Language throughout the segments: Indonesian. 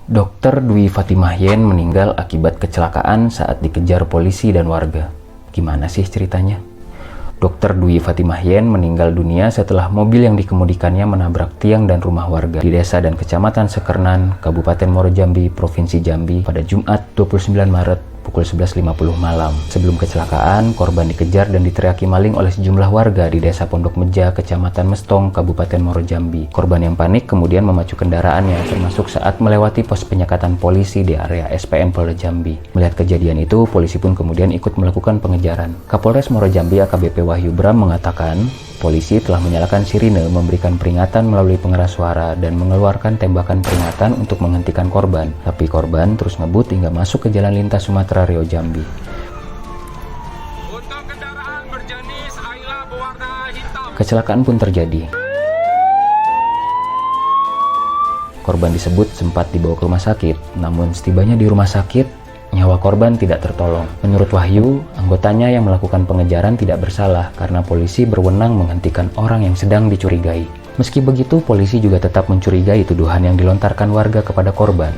Dokter Dwi Fatimah Yen meninggal akibat kecelakaan saat dikejar polisi dan warga. Gimana sih ceritanya? Dokter Dwi Fatimah Yen meninggal dunia setelah mobil yang dikemudikannya menabrak tiang dan rumah warga di desa dan kecamatan Sekernan, Kabupaten Muaro Jambi, Provinsi Jambi pada Jumat 29 Maret pukul 11.50 malam. Sebelum kecelakaan, korban dikejar dan diteriaki maling oleh sejumlah warga di desa Pondok Meja, Kecamatan Mestong, Kabupaten Muaro Jambi. Korban yang panik kemudian memacu kendaraannya, termasuk saat melewati pos penyekatan polisi di area SPM Polda Jambi. Melihat kejadian itu, polisi pun kemudian ikut melakukan pengejaran. Kapolres Muaro Jambi AKBP Wahyu Bram mengatakan, polisi telah menyalakan sirine, memberikan peringatan melalui pengeras suara, dan mengeluarkan tembakan peringatan untuk menghentikan korban. Tapi korban terus ngebut hingga masuk ke jalan lintas Sumatera Riau Jambi. Untuk kendaraan berjenis Ayla berwarna hitam. Kecelakaan pun terjadi. Korban disebut sempat dibawa ke rumah sakit, namun setibanya di rumah sakit, nyawa korban tidak tertolong. Menurut Wahyu, anggotanya yang melakukan pengejaran tidak bersalah karena polisi berwenang menghentikan orang yang sedang dicurigai. Meski begitu, polisi juga tetap mencurigai tuduhan yang dilontarkan warga kepada korban.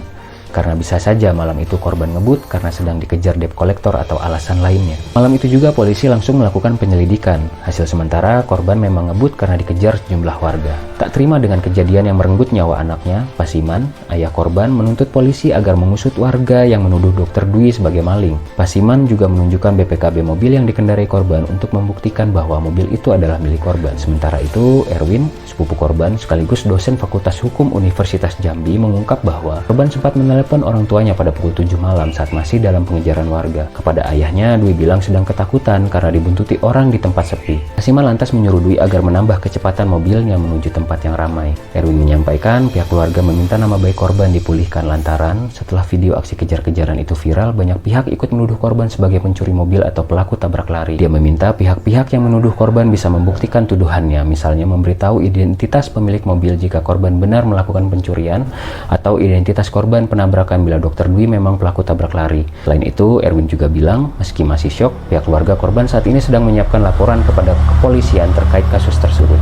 Karena bisa saja malam itu korban ngebut karena sedang dikejar debt collector atau alasan lainnya. Malam itu juga polisi langsung melakukan penyelidikan. Hasil sementara, korban memang ngebut karena dikejar sejumlah warga. Tak terima dengan kejadian yang merenggut nyawa anaknya, Pasiman, ayah korban, menuntut polisi agar mengusut warga yang menuduh Dokter Dwi sebagai maling. Pasiman juga menunjukkan BPKB mobil yang dikendarai korban untuk membuktikan bahwa mobil itu adalah milik korban. Sementara itu, Erwin, sepupu korban sekaligus dosen Fakultas Hukum Universitas Jambi, mengungkap bahwa korban sempat menelepon orang tuanya pada pukul 7 malam saat masih dalam pengejaran warga. Kepada ayahnya, Dwi bilang sedang ketakutan karena dibuntuti orang di tempat sepi. Pasiman lantas menyuruh Dwi agar menambah kecepatan mobilnya menuju tempat yang ramai. Erwin menyampaikan pihak keluarga meminta nama baik korban dipulihkan lantaran setelah video aksi kejar-kejaran itu viral, banyak pihak ikut menuduh korban sebagai pencuri mobil atau pelaku tabrak lari. Dia meminta pihak-pihak yang menuduh korban bisa membuktikan tuduhannya, misalnya memberitahu identitas pemilik mobil jika korban benar melakukan pencurian, atau identitas korban penabrakan bila Dokter Dwi memang pelaku tabrak lari. Selain itu, Erwin juga bilang, meski masih syok, pihak keluarga korban saat ini sedang menyiapkan laporan kepada kepolisian terkait kasus tersebut.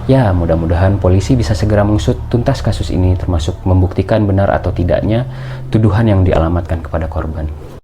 Ya, mudah-mudahan polisi bisa segera mengusut tuntas kasus ini, termasuk membuktikan benar atau tidaknya tuduhan yang dialamatkan kepada korban.